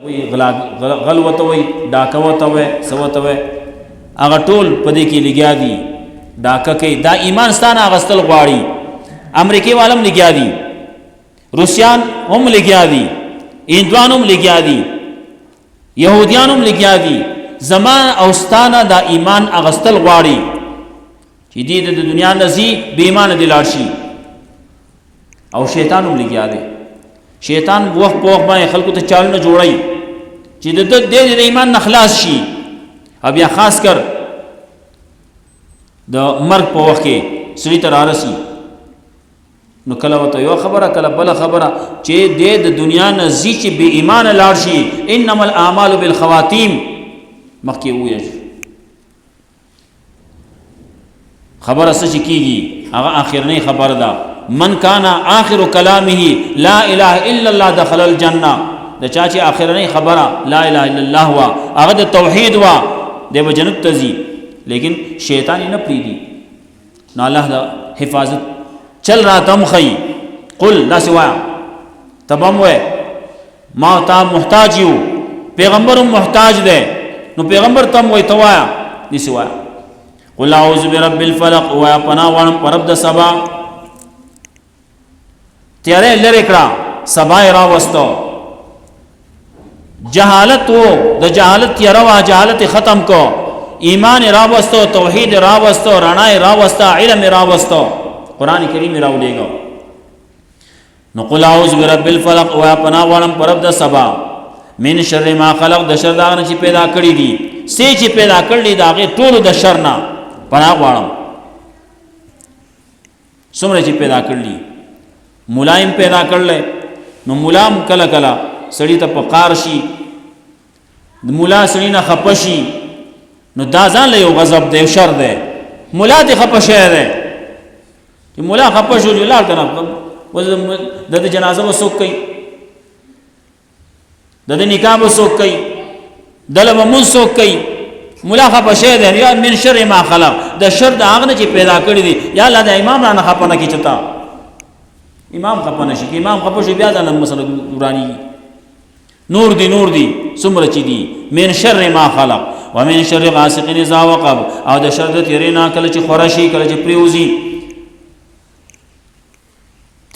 وی غل وته وی ډاکه وته وی سوته وی هغه ټول پدې کې لګیا دي ډاکه کې دا ایمان ستانه غستل غواړي امریکای والم لګیا دي روسیان هم لګیا دي هندوان هم لګیا دي يهوديان هم لګیا دي زمان او ستانه دا ایمان اغستل غواړي چې دې د دنیا نزي بې ایمان دي لاړ شي او شیطان هم لګیا دی شیطان وخت په وخت باندې خلکو ته چالونه جوړي چې د ایمان نه خلاص شي او بیا خاص کر د مرګ په وخت کې سړي ته رارسي نو کله وته یو خبره کله بل خبره چې د دنیا نه زی چې بې ایمان لاړ شي انما الاعمال بالخواتيم مخکې وایي خبره څه کیږي هغه اخرنی خبر ده من کان آخر کلامه لا اله الا الله دخل الجنه د چا چې اخرنی خبره لا اله الا الله وا هغه د توحید وا د جنت تزي لیکن شیطان نه پریدي نو الله د حفاظت چل رہا تم خی قل دا سوا تبم وے ما تا محتاج یو پیغمبر محتاج دے نو پیغمبر تم وے توایا دی سوا قل اعوذ برب الفلق و پناه وانم رب د سبا تیرے لریکڑا سبا را وستو جہالت و د جہالت تیروا جہالت ختم کو ایمان را وستو توحید را وستو رڼا را وستا علم را وستو قرآن کریم راو لے گا نو قل اعوذ برب الفلق و پناه وانم رب د سبا من شر ما خلق د شر داغه چې پیدا کړی دي سې چې پیدا کړی داغه ټول د شر نه پناه وانم څومره چې پیدا کړلی ملایم پیدا کړل نو ملام کله کله سړی ته پکار شي مولا سړی نه خپشي نو دا ځان له یو غضب دی شر دی مولا دې خپشه دی چې مولا خپشو جلال کنه د جنازه وسوک کوي د نکاح وسوک کوي دلم منسوک کوي مولا خپشه دی یا من شر ما خلق د شر د هغه چې پیدا کړی دی یا الله د امام را نه خپنه کی چتا امام خپنه شي امام خپشو بیا ځان مسله قرآنی نور دی څومره چي دي من شر ما خلق ومن شر غاسق اذا وقب او د شر د تیرینا کله چې خورشي کله چې پریوزي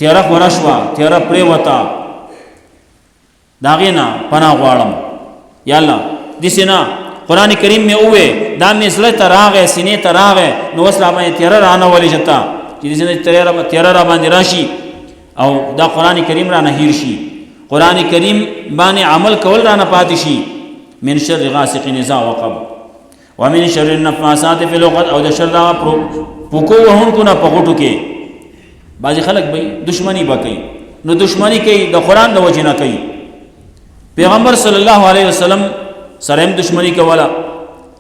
تیرا خورشوا تیرا پریوتا داغینا پناه غواړم یا الله دسینا قران کریم میں اوه دا مثله تراغه سینې تراغه نو وسلا باندې تیرا رانه ولې جتا چې دسینا تیرا را باندې راشي او دا قران کریم را نه هیر شي قران کریم باندې عمل کول را نه پاتې شي من شر غاسق اذا وقب ومن شر النفاثات في العقد او د شر دا پوکو وهونکو نه پغټو کې بعضی خلک به دشمنی وکړي نو دشمنی کوي د قران د وجه نه کوي پیغمبر صلی الله علیه وسلم سره هم دشمنی کوله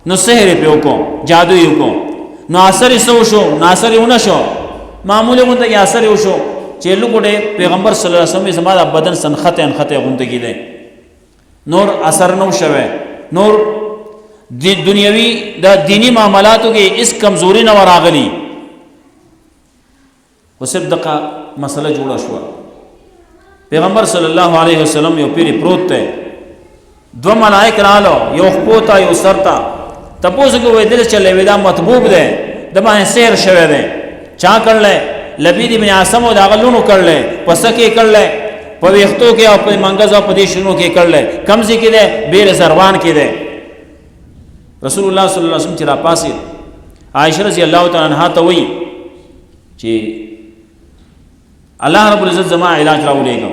نو سحر په وکړو جادو یې وکړو نو اثر یې شو ناصر یې ونشو معمولی غونډه کې اثر یې وشو چې لوګړې پیغمبر صلی الله علیه وسلم زما بدن سنخته غونډه کې ده نور اثر نو شوه نور دنیوي د دینی معاملاتو کې اس کمزوري نه وراغلی وسب دغه مسله جوړه شو پیغمبر صلی الله علیه وسلم یو پیری پروت ته دو ملائک رالو یو خپوتا یو سرتا تاسو کو ویدل چلے ودا مطبوب ده د باندې سیر شوه ده چا کړل لبید ابن عاصم او داغلونو کړل پسکه کړل په وختو کې او په منګز او په دې شنو کې کړل کمزې کې ده بیر زروان کې ده رسول الله صلی الله علیه وسلم چې را پاسې عائشہ رضی الله تعالی عنها ته وی چې الله رب العزت زما علاج راولېګو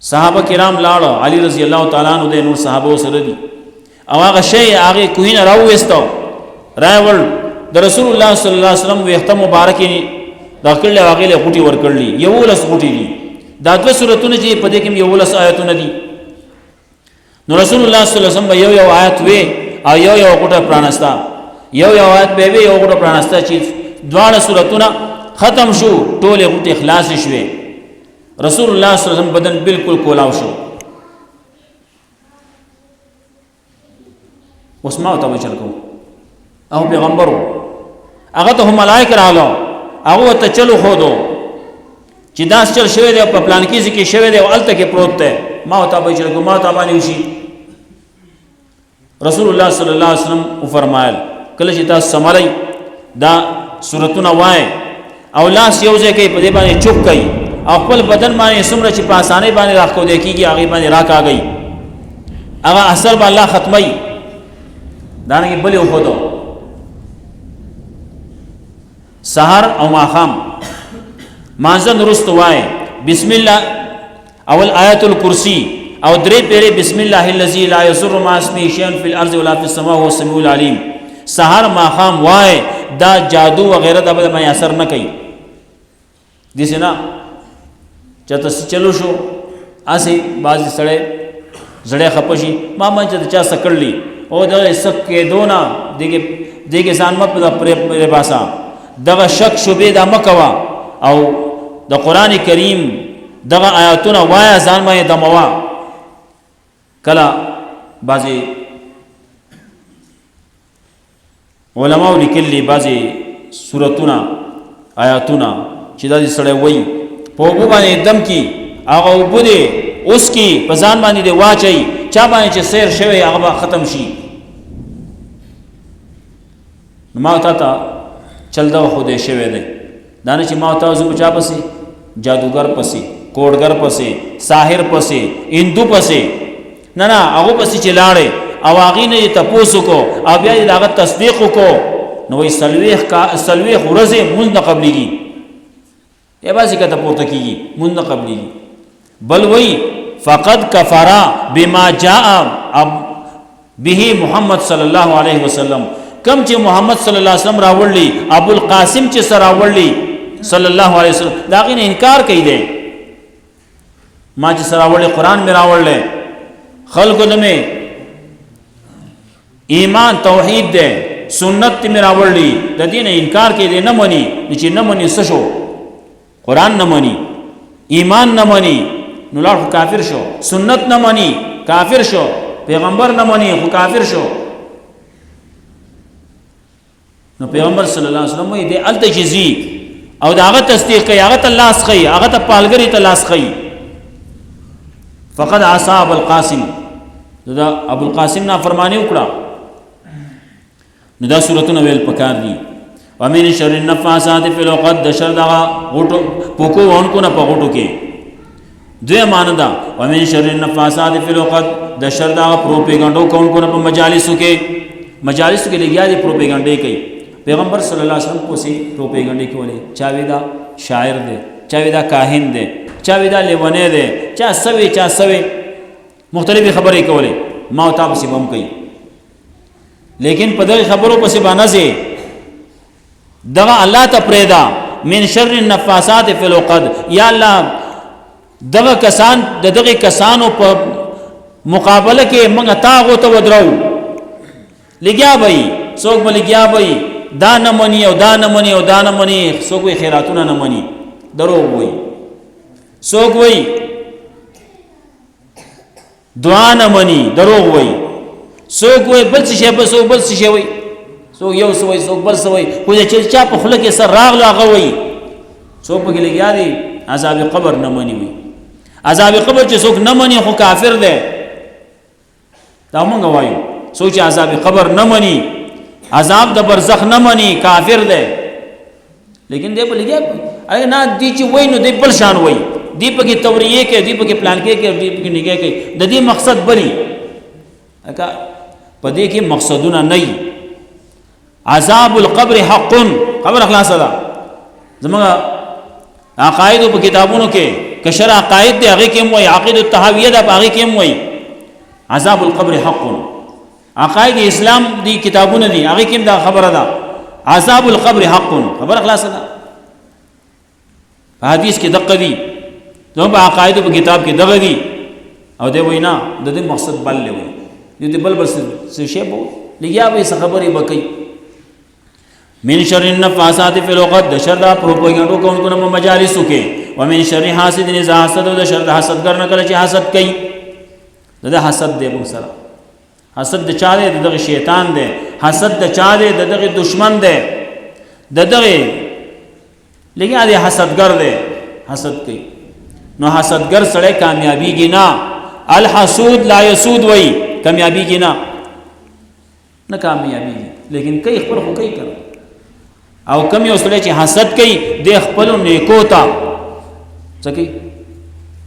صحابه کرام لاړو علی رضی الله تعالی عنہ د نور صحابه سره دي او هغه شی هغه کوینه راوېستو راول د رسول الله صلی الله علیه وسلم وخت مبارک داخل له واغې له غوټي ور کړلی یو لس غوټي دي دا د سورته چې په دې کې یو لس آیاتونه دي نو رسول الله صلی الله علیه وسلم یو آیت وی او یو غوټه پرانستا یو آیت به یو غوټه پرانستا چې دواړه سورتونه ختم شو ټول غوټه اخلاص شوه رسول الله صلی الله علیه وسلم بدن بالکل کولاو شو وسمعوا ته چلکو او پیغمبرو هغه ته ملائکه رااله هغه ته چلو خودو چې داس چل شوی دی په پلان کې ځکه شوی دی او الته کې پروت دی ما ته به چې ما ته باندې وشي. رسول الله صلی الله علیه وسلم فرمایل کله چې تاسو سمړی دا سورتونه وای او لاس یو ځای کې په دې باندې چوپ کړئ او خپل بدن باندې څومره چې په اسانۍ باندې راخو دی کیږي هغه باندې راکاږي هغه اثر به الله ختمي دانه کې بلې وخدو سحر او ماخام مانځن رست وای بسم الله اول آیت الکرسی او درې پیری بسم الله الذی لا یضر مع اسمه شیء فی الارض ولا فی السماء وهو السمیع العلیم. سحر ماخام وای دا جادو وغیرہ دا به اثر نه کوي دسه نه چته چلو شو اسی بازي سړې زړې خپشي ما من چې چا سکړلی او دا سکه دونا دغه ځان م په پرې باسا دغه شک شوبې دا مکوا او د قران کریم دغه آیاتونه وایا ځان مې دموا کلا بازي علماء لیکلي بازي سورتونه آیاتونه چې دا سړی وای په وګ باندې دم کی هغه وبدي اوس کی په ځان باندې دی واچي چا باندې چې سیر شوی هغه ختم شي. ما تا چل دا خو دې شوی دی دانه چې ما ته زو چا پسې جادوګر پسې کوډګر پسې ساحر پسې هندو پسې نه هغه پسې چلاړې او هغه نه تاسو کو او بیا دغه تصدیق کو نو وی سلويخ ورځې مونږ نه قبليږي ای باسي کته پورته کیږي مونږ نه قبليږي بل وی فقد كفر بما جاء به محمد صلی الله علیه وسلم کم چې محمد صلی الله علیه وسلم راوړلی ابو القاسم چې سره راوړلی صلی الله علیه وسلم دا غي انکار کوي دي ما چې سره راوړلی قران می راوړل خلق دمه ایمان توحید ده سنت می راوړلی د دین انکار کوي دي نه مني چې نه مني څه شو قران نه مني ایمان نه مني نو لار کافر شو سنت نه مني کافر شو پیغمبر نه مني خو کافر شو. نو پیغمبر صلی الله علیه وسلم دې التجزی او داغه تصدیق کوي هغه ته لاس خي هغه ته پالګری ته لاس خي فقد عصى ابو القاسم دا ابو القاسم نا فرمانی وکړه نو دا سورتونه ویل پکار دي ومن شر النفاثات فی العقد د شر دا غټو پوکو ونکو نه پغټو کې دوی ماندا ومن شر النفاثات فی العقد د شر دا پروپاګاندا کوونکو نه په مجالسو کې لګیا دي پروپاګاندا کوي پیغمبر صلی الله علیه وسلم کو سي پروپاګاندا کولې چاوي دا شاعر دي چاوي دا کاهن دي چاوي دا لیونه دي چا سوي مختلفي خبرې کولې ما او تاسو بم کوي لیکن په دغه خبرو پسې باندې سي دغه الله ته پرېدا من شر النفاثات فی العقد یا الله دغه کسانو په مقابله کې موږ تاغو ته ودرو لګیا وای څوک به لګیا وای دا نه مني او دا نه مني او دا نه مني څوک وي خیراتونه نه مني درو وای څوک وای دعا نه مني دروغ وای څوک وای بل څه شی وای څوک یو څه وای څوک بل څه وای خو چې چا په خله کې سر راغلا هغه وای څوک په لګیا دي عذاب قبر نه مني وای عذاب قبر چې څوک نه مني خو کافر دی دا مونږ وایو څوک چې عذاب قبر نه مني عذاب د برزخ نه مني کافر دی لیکن دې په لګیا اګه نه دي چې وای نو دې بل شان وای دی په کې توریه کې دی په کې پلان کې دی په کې نگاه کې د دې مقصد بلی اګه په دې کې مقصدونه نه عذاب القبر حق خبر اخلاص ده زموږ عقاید په کتابونو کې کشر عقاید دی هغه کې موي عقیده التحویہ ده هغه کې موي عذاب القبر حق عقاید اسلام دی کتابونه دي هغه کې دا خبره ده عذاب القبر حق خبر اخلاص ده حدیث کې دقه دي نو په عقاید په کتاب کې دغه دي او دی وینا د دې مقصد بل لوي دې بل څه شی بو لګیا به څه خبرې وکي من شر النفاثات فی العقد د شر دا پروپاګاندا کوونکو نه مجالسو کې ومن شر حاسد اذا حسد د شر د حسد ګر نه کله چې حسد کوي د حسد دی په سره حسد د چا دی دغه شیطان دی حسد د چا دی دغه دشمن دی دغه لګیا دی حسدګر دی حسد کوي نو حسدګر سړی کامیابیږي نه الحسود لا يسود وای کامیابیږي نه کامیابیږي لیکن کوي خپل خو کوي کنه او کم یو سړی چې حسد کوي د خپل نیکو ته څه کوي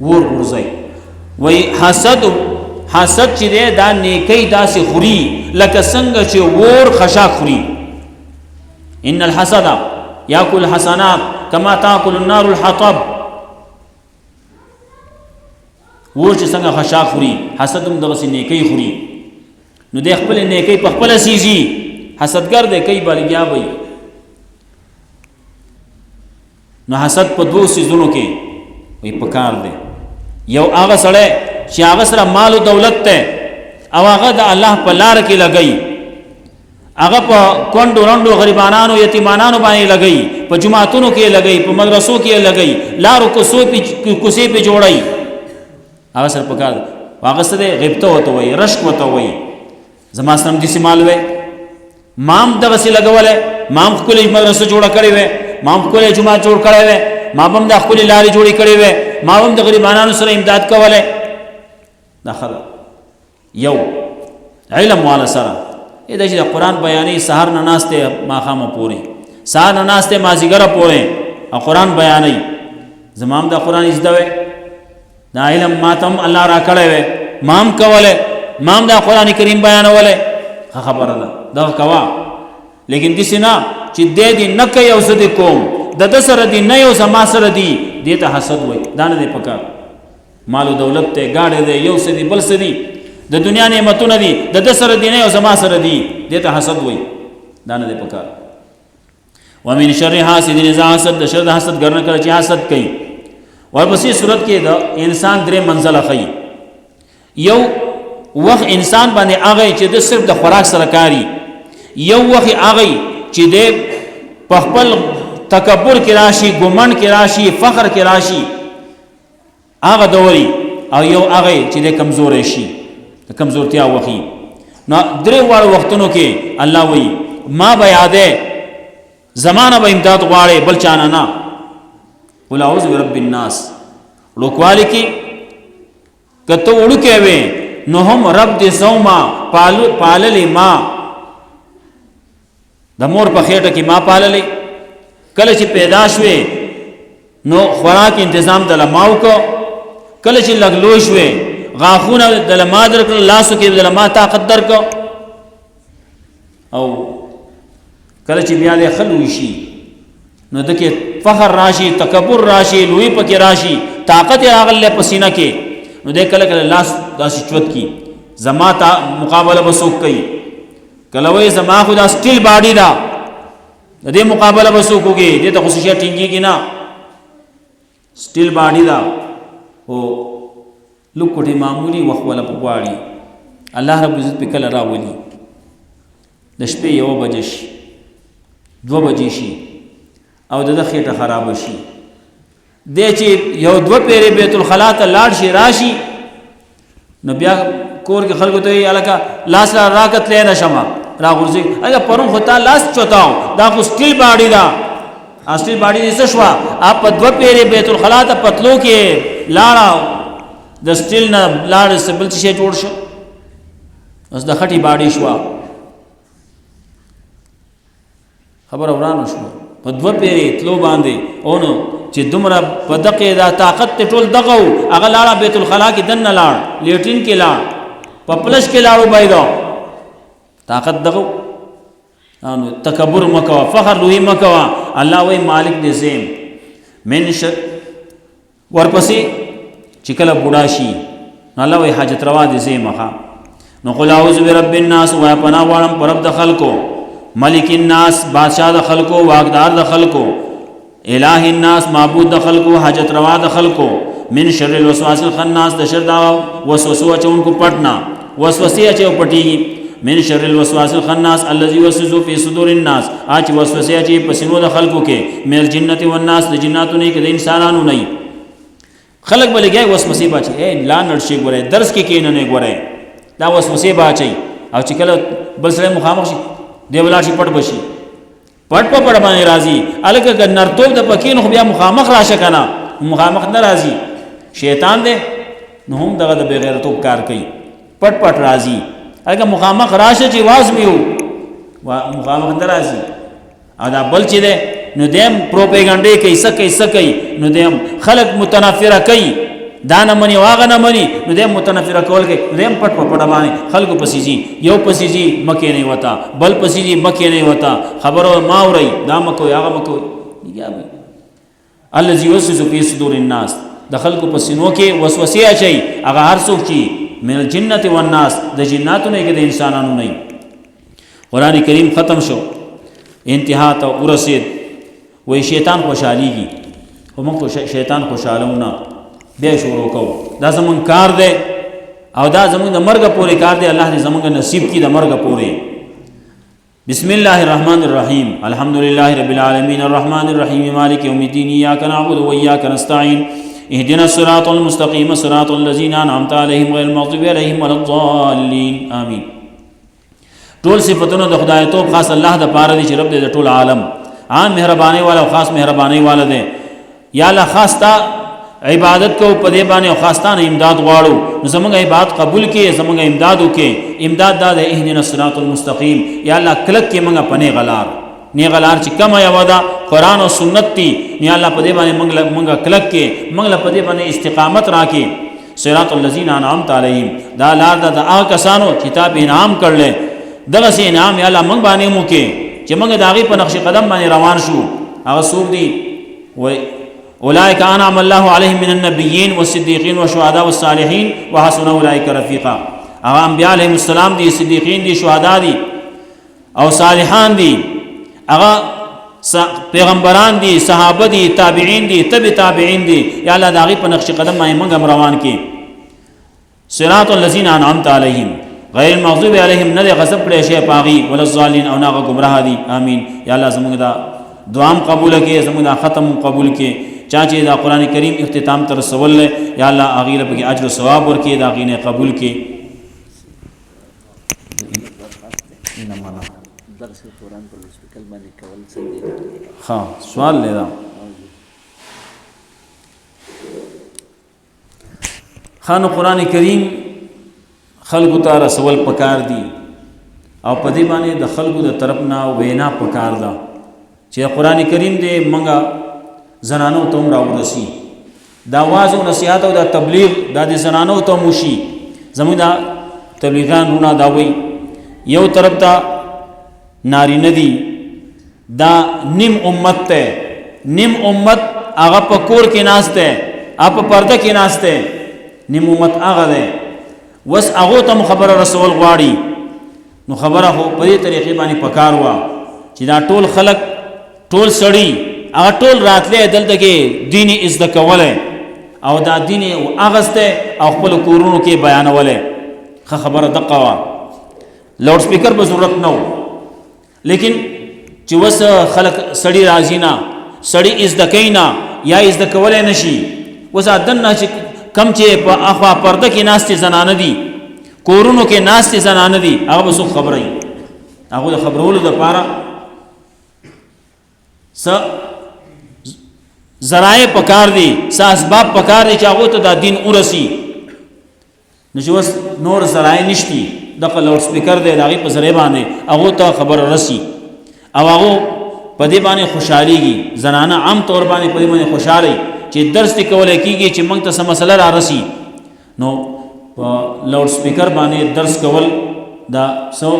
ور ورځي وای حسد چې دی دا نیکی داسې خوري لکه څنګه چې ور خشاک خوري ان الحسد یاکل حسنات کما تاکل النار الحطب ور چې څنګه خشاک خوري حسد هم دغسې نیکی خوري نو د خپل نیکی په خپله سیزي حسدګر دی کوي بلګیا وي نو حسد په دوه سیزونو کې وي پکار دی یو هغه سړی چې هغه سره مال او دولت ته او هغه د الله په لار کې لګي هغه په کونډو رنډو غریبانانو یتیمانانو باندې لګي په جماعتونو کې لګي په مدرسو کې لګي لارو کوسې په جوړي هغه سره پکار هغه سره غیبته وته وي رشک وته وي زما سم دي سیمال وي مام دغه سي لګولې مام خپل مدرسه جوړه کړې وي مام خپل جماعت جوړ کړې وي ما هم د خپل لارې جوړې کړې وي ما هم د غریبانو سره امداد کوله دا خبره یو علم والا سره دا چې قرآن بیانې سحر نه ناسته ماخامه پورې سحر نه ناسته مازیګره پورې او قرآن بیانې زمام د قرآن زده وي دا علم ماتم الله را کړی وي مام کوله مام د قرآن کریم بیانوله خبره ده دا کوا لیکن دې نه چې دې نه کوي او زده کوم د سره دې نه یو سما سره دې ته حسد وي دا نه پکار مال او دولت ته گاډه دې یو سدي بل سدي د دنیا نعمتونه دي د سره دي نه او سما سره دي دې ته حسد وي دا نه پکار ومن شر حاسد اذا حسد د شر حسد ګرنه کړي چې حسد کوي ورپسې صورت کې دا انسان درې منزله خي یو وخت انسان باندې هغه چې د صرف د خوراک سره کاری یو وخت هغه چې د خپل تکبر کې راشي ګمن کې راشي فخر کې راشي هغه دوري او یو هغه چې د کمزوري شي د کمزورتیا وخی نو درې وړ وختونو کې الله وی ما بیا ده زمانہ به امداد غواړي بل چانه نه قل اعوذ برب الناس لوکوالی کې کته وړو وي نو هم رب دې زوما پاللې ما د مور په خېټه کې ما پاللې کله چې پیدا شوې نو خوراک تنظیم د لماو کو کله چې لګلو شوې غاخونه د لما درک لاسو کې د لما طاقت درک او کله چې بیا له خلوي شي نو دکې فخر راشي تکبر راشي لوی پکې راشي طاقت راغله پسینه کې نو دې کله کله لاس داسې چوت کی زما تا مقابله وسوک کوي کله وې زما خو دا سټیل باډي دا د دې مقابله وسوک کوي دې ته خصوصیت ټینګي نه سټیل باډي دا او لوکټي معمولی وخت ولا پغواړي الله رب عزت په کله راولي د شپې 1 بجې شي 2 بجې شي او د خېټه خراب شي د چې یو 2 پیری بیت الخلا ته لاړ شي راشي نو بیا کور کې خلکو ته الکا لاس را راکت لې نشما را غورځي اګه پرون خطا لاس چوتاو دا خو سټیل باډي دا اصلي باډي نس شوا اپ 2 پیری بیت الخلا ته پتلو کې لاړاو د سټیل نه لاړ سبل شي جوړ شو اوس د خټي باډي شو خبر اورانو شو په 2 پیری تلو باندې اونو چې دومره په دقه دا طاقت ته ټول دغه هغه لاړه بیت الخلا کې دن لاړ لیټرین کې لاړ په پلش کې لاړو بایدو طاقت دغه انو تکبر مکوا فخر لوی مکوا الله وای مالک دې زم من شر ورپسې چې کله بوډا شي الله وای حاجت روا دې زمخه نو قل اعوذ برب الناس و پنا وړم پر رب د خلکو ملک الناس بادشاہ د خلکو واقدار د خلکو الہ الناس معبود د خلکو حاجت روا د خلکو من شر الوسواس الخناس د شر دا وسوسه چونکو پټنا وسوسه چو پټي من شر الوسواس الخناس الذي يوسوس في صدور الناس اچ وسوسه چي پسینو د خلکو کې مل جنته والناس د جناتو نه کې د انسانانو نه خلق بلګي وسوسه باچي اے لا نرشي ګره درس کې کینې نه ګره دا وسوسه باچي او چې کله بل سره مخامخ شي دی ولا شي پټ بشي پټ باندې راضي الګ نرتوب د پکین خو بیا مخامخ راشه کنه مخامخ نه راځي شیطان دی نو هم دغه د بغیرتوب کار کوي پټ پټ راځي هغه مخامخ راشه چې واز میو مخامخ نه راځي او دا بل چې دی نو دیم پروپیګنډې کوي سکي نو دیم خلق متنافره کوي دا نه مني واغه نه مني نو دیم متنافره کول کوي دیم پټ پټ باندې خلکو پسیږي یو پسیږي مکه نه وتا بل پسیږي مکه نه وتا خبرو ما اوري دا مکو هغه مکو یابه الذي يوسوس في صدور الناس د خلکو پسینو کې وسوسه اچي هغه هر څوک چې من الجنه والناس د جناتو نه کې د انسانانو نه قرآن کریم ختم شو انتها ته ورسید وای شیطان خوشحاليږي خو موږ شیطان خوشالونه بیا شروع کوو دا زمون کار دی او دا زمون د مرګ پورې کار دی الله دې زمونږ نصیب کړي د مرګ پورې بسم الله الرحمن الرحیم الحمد لله رب العالمین الرحمن الرحیم مالک یوم الدین ایاک نعبد و ایاک نستعین اهدنا الصراط المستقیم صراط الذین انعمت علیهم غیر المغضوب علیهم ولا الضالین آمین ټول صفاتونه د خدای توب خاص الله د پاره دي چې رب دې د ټول عالم عام مهرباني والا او خاص مهرباني والا دی یا الله خاص تا عبادت کو پدې باندې او خاص تا امداد غواړو نو زموږ عبادت قبول کړي زموږ امداد وکړي امداد دا د اهدنا الصراط المستقیم یا الله کلک کې موږ پنه غلار نه غلار چې کما یو دا قران او سنت دي نه الله پدې باندې موږ کلک کې موږ پدې باندې استقامت راکې صراط الذین انعمت علیهم دا لار د هغه کسانو کتاب انعام کړل دغه سي انعام یا الله موږ باندې مو کې چې موږ داغي په نقش قدم باندې روان شو هغه څوک دي و اولئک انعم الله علیهم من النبیین والصدیقین والشهداء والصالحین وحسن اولئک رفیقا هغه انبیاء علیهم السلام دي صدیقین دي شهدا دي او صالحان دي هغه پیغمبران دي صحابه دي تابعین دي تبع تابعین دي یا الله داغي په نقش قدم باندې موږ روان کې صراط الذین انعمت علیهم غیر المغضوب علیهم نه غضب کړي شي پاغي ولا الضالین او نه گمراه دي امين یا الله زموږ دا دعام قبول کړي زموږ دا ختم قبول کړي چا چې دا قران کریم اختتام تر رسول یا الله اغیله په اجر او ثواب ورکړي دا غینه قبول کړي درس قرآن پر سپیکر باندې کول څنګه ها سوال لیدا خانو قران کریم خلقو ته رسول پکار دی او په دې باندې د خلقو د طرف نه وینا پکار ده چې قران کریم دې منګه زنانو ته راوړسي دا واعظ او نصيحت او د تبلیغ د زنانو ته موشي زموږ د تبلیغان رونه دا وي یو طرف ته ناری ندی دا نیم امت ته نیم امت هغه په کور کې ناشته اپ پرده کې ناشته نیم امت هغه ده وس هغه ته خبر رسول غواړي نو خبره خو په دې طریقې باندې پکار وا چې دا ټول خلق ټول سړی هغه ټول راتله دلته کې دین عزت کوله او دا دین اغسته او خپل کورونو کې بیانوله خبره دقه وا لاوډ سپیکر به ضرورت نه لیکن چې وس خلق سړی راځي نه سړی عزت کینا یا عزت کوله نشي وس ادن نه چې کم چې په اخوا پرده کې ناشته زنانه دي کورونو کې ناشته زنانه دي هغه به څه خبري هغه خبرولو د پاره س ذرایع پکار دي س اسباب پکار دي چې هغه ته د دین ورسي نشوس نور ذرایع نشتی د لاوډ سپیکر دی دغه په ذریعہ باندې هغه ته خبر رسي او هغه په دې باندې خوشحاليږي زنانه عام طور باندې په دې باندې خوشاله چې درس ته کولای کیږي چې موږ ته سم مسله را رسي نو په لاوډ سپیکر باندې درس کول دا سو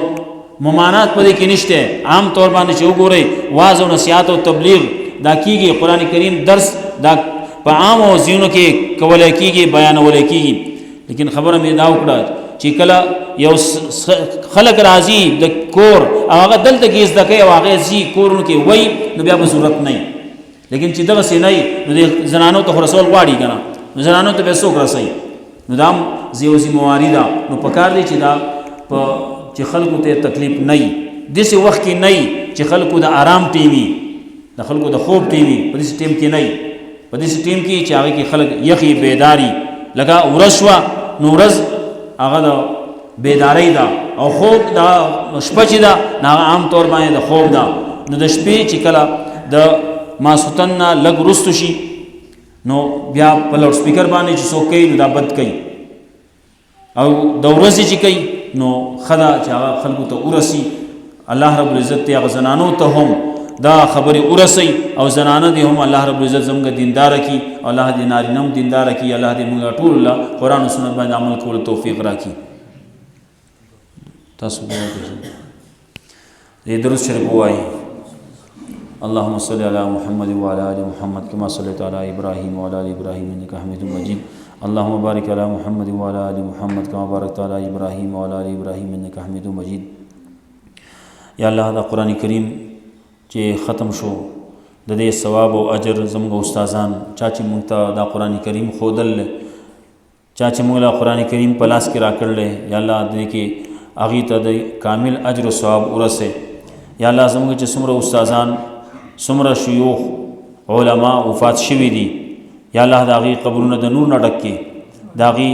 ممانعات په دې کې نشته عام طور باندې چې وګورئ واعظ او نصيحت او تبلیغ دا کیږي قران کریم درس دا په عام او زینو کې کولای کیږي بیانول کیږي لیکن خبره مې دا وکړه چې کله یو خلق راضي د کور هغه دلته کې زده او هغه زی کورونو کې وای نو بیا به ضرورت نه لیکن چې دغه سینای نو زنانو ته رسول غواړي کنه نو زنانو ته به څوک رسي نو دام زیو ذمہواری دا نو پکار دی چې دا په چې خلکو ته تکلیف نه وي دغه وخت کې نه چې خلکو د آرام ټیمی د خلکو د خوب ټیمی په دې ټیم کې نه په دې ټیم کې چې هغه کې خلک یخي بیداری لگا ورشوا نورز هغه د بیداری دا او خوب دا شپه چې دا نه عام طور باندې د خوب دا نو د شپې چې کله د ماسوتن لګ رستو شي نو بیا په لاوډ سپیکر باندې چې څوک کوي نو دا بد کوي او د ورځې چې کوي نو خدا چې هغه خلکو ته ورسي الله رب العزت هغه زنانو ته هم دا خبرې ورسي او زنانه دې هم الله رب العزت زموږ دیندار کی او الله دې نارینه هم دیندار کی الله دې موږ ټول الله قرآن او سنت باندې عمل کولو توفیق راکړي تاسو دې درود شریف وایي اللهم صل على محمد وعلى ال محمد كما صليت على ابراهيم وعلى ال ابراهيم انك حميد مجيد اللهم بارك على محمد وعلى ال محمد كما باركت على ابراهيم وعلى ال ابراهيم انك حميد مجيد یا الله دا قرآن کریم چې ختم شو د دې ثواب او اجر زموږ استادان چا چې موږ ته دا قرآن کریم خودل چا چې موږ له قرآن کریم په لاس کې راکړل یا الله دې کې هغې ته د کامل اجر او ثواب ورسه یا الله زموږ چې څومره استادان څومره شیوخ علما وفات شوي دي یا الله د هغې قبرونه د نور نه ډک کړي د هغې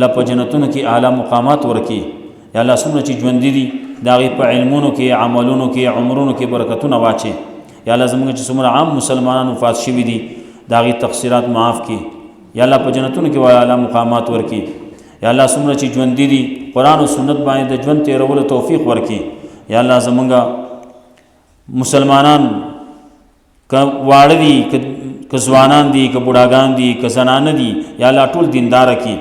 له په جنتونو کې اعلی مقامات ورکړي یا الله څومره چې ژوندي دي د هغې په علمونو کې عملونو کې عمرونو کې برکتونه واچي یا الله زموږ چې څومره عام مسلمانان وفات شوي دي د هغې تقصیرات معاف کړي یا الله په جنتونو کې اعلی مقامات ورکړي یا الله څومره چې ژوندي دي قرآن او سنت باندې د ژوند تېرولو توفیق ورکړي یا الله زموږ مسلمانان که واړه دي که ځوانان دي که بوډاګان دي که زنانه دي یا الله ټول دینداره کړي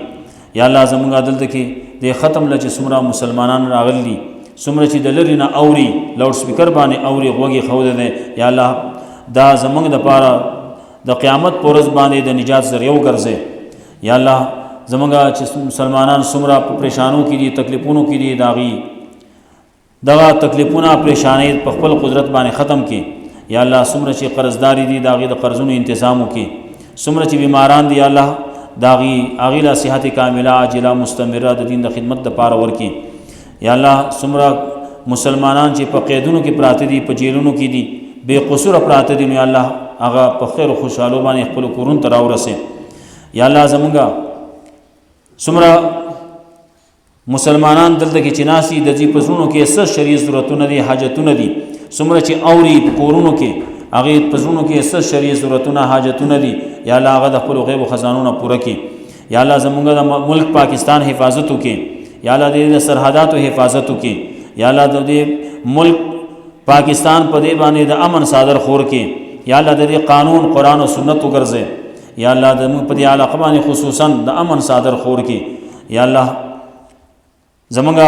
یا الله زموږ دلته کې د ختم له چې څومره مسلمانان راغلي دي څومره چې د لرې نه اوري لاوډ سپیکر باندې اوري غوږ یې ښوده دی یا الله دا زموږ دپاره د قیامت په ورځ باندې د نجات ذریعه وګرځې یا الله زموږ چې مسلمانان څومره په پریشانو کې دي تکلیفونو کې دي د هغې دغه تکلیفونه پریشانۍ په خپل قدرت باندې ختم کړي یا الله څومره چې قرضداري دي د هغې د قرضونو انتظام وکړي څومره چې بیماران دي یا الله د هغې له صحت کامله عاجله مستمره د دین د خدمت دپاره ورکړي یا الله څومره مسلمانان چې په قیدونو کې پراته دي په جیلونو کې دي بې قصوره پراته دي نو یا الله هغه په خیر و خوشحالو باندې خپلو کورونو ته راورسې یا الله زمونږ څومره مسلمانان دلته کې چې ناستي د دې په زړونو کې څه شرعي ضرورتونه دي حاجتونه دي څومره چې اوري په کورونو کې هغې په زړونو کې څه شرعي ضرورتونه حاجتونه دي یا الله هغه د خپلو غیبو خزانونه پوره کړي یا الله زمونږ د ملک پاکستان حفاظت وکړي یا الله د سرحداتو حفاظت وکړي یا الله د دې ملک پاکستان په دې باندې د امن صادر خور کړي یا الله د دې قانون قرآن او سنت وګرځي یا الله د موږ په دې علاقه باندې خصوصا د امن صادر خور کړي یا الله زمونږ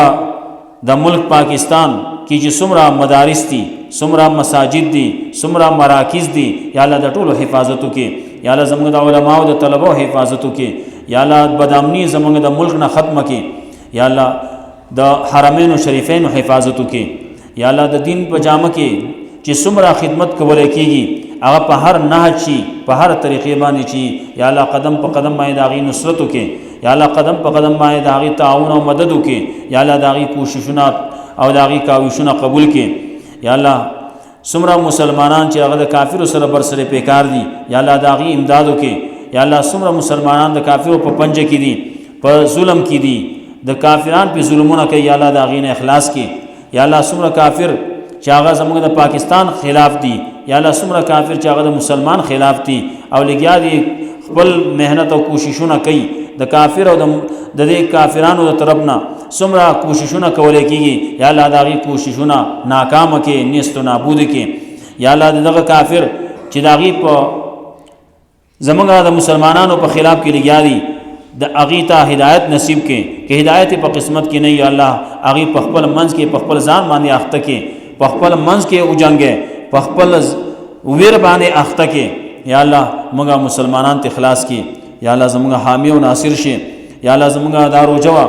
د ملک پاکستان کې چې څومره مدارس دي څومره مساجد دي څومره مراکز دي یا الله د ټولو حفاظت وکړي یا الله زمونږ د علماو د طلبو حفاظت وکړي یا الله بدامني زمونږ د ملک نه ختمه کړي یا الله د حرمین و شریفین حفاظت وکړي یا الله د دین په جامه کې چې څومره خدمت کولی کېږي هغه په هر نهج شي په هر طریقې باندې شي یا الله قدم په قدم باندې د هغې نصرت وکړي یا الله قدم په قدم باندې د هغې تعاون او مدد وکړي یا الله د هغې کوششونه او د هغې کاوشونه قبول کړي یا الله څومره مسلمانان چې هغه د کافرو سره برسره پیکار دي یا الله د هغې امداد وکړي یا الله څومره مسلمانان د کافرو په پنجه کې دي په ظلم کې دي د کافران په ظلمونه کوي یا الله د هغې نه اخلاص کړي یا الله څومره کافر چې هغه زموږ د پاکستان خلاف دي یا الله څومره کافر چې هغه د مسلمان خلاف دي او لګیا دي خپل محنت او کوششونه کوي د کافر او د دې کافرانو د طرف نه څومره کوششونه کولی کېږي یا الله د هغې کوششونه ناکامه کې نیست و نابود کې یا الله دغه کافر چې د هغې په زموږ د مسلمانانو په خلاف کې لګیا دي د هغې ته هدایت نصیب کې که هدایت په قسمت کې نه یا الله هغې په خپل منځ کې په خپل ځان باندې اخته کې په خپل منځ کې وجنګې په خپل ویر باندې اخته کې یا الله موږ مسلمانان ته خلاص کې یا الله زموږ حامی او ناصر شي یا الله زموږ دا روژه وه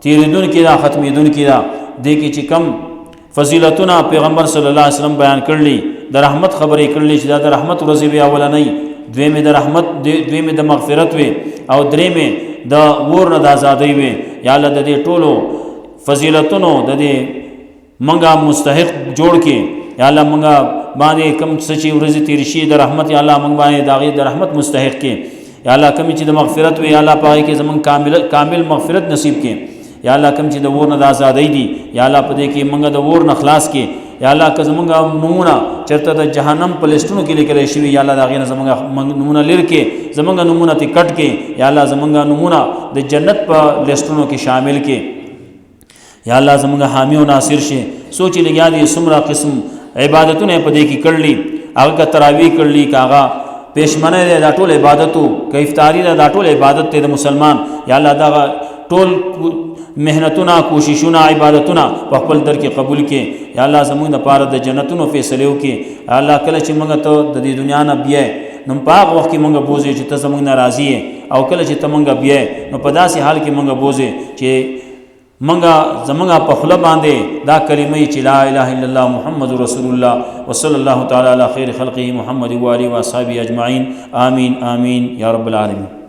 تېرېدونکې ده ختمېدونکې ده دې کې چې کم فضیلتونه پیغمبر صلی الله علیه وسلم بیان کړلي د رحمت خبرې کړلي چې دا د رحمت ورځې وي اولنۍ دویمې د رحمت دویمې د مغفرت وي او درېمې د اور نه د ازادۍ وي یا الله د دې ټولو فضیلتونو د دې منګه مستحق جوړ کې یا الله منګه باندې کم څه چې ورځې تېرې شي د رحمت یا الله موږ باندې د هغې د رحمت مستحق کې یا الله کوم چې د مغفرت وي یا الله په هغې کې زموږ کامل مغفرت نصیب کې یا الله کوم چې د اور نه د ازادۍ دي یا الله په دې کې موږ د اور نه خلاص کې یا الله که زمونږ نومونه چېرته د جهنم په لیسټونو کې لیکلی شوي یا الله د هغې نه زمونږ نومونه لرې کړې زمونږ نومونه ترې کټ کړې یا الله زمونږ نومونه د جنت په لیسټونو کې شامل کړې یا الله زمونږ حامی او ناصر شي سوچ لګیا دي څومره قسم عبادتونه په دې کې کړلي هغه که تراویح کړلي که هغه پېشمنه دی دا ټول عبادتو که افطاري ده دا ټول عبادت دی د مسلمان یا الله دغه ټول محنتونه کوششونه عبادتونه په خپل در کې قبول کړي یا الله زموږ دپاره د جنتونو فیصلې وکړي یا الله کله چې موږ ته د دې دنیا نه بیایې نو په هغه وخت کې موږ بوځې چې ته زموږ نه راضي یې او کله چې ته موږ بیایې نو په داسې حال کې موږ بوځې چې زمونږ په خوله باندې دا کلمې چې لا اله الا الله محمد رسول الله وصلی الله تعالی علی خیر خلقه محمد و آله و اصحابه اجمعین آمین آمین یا رب العالمین.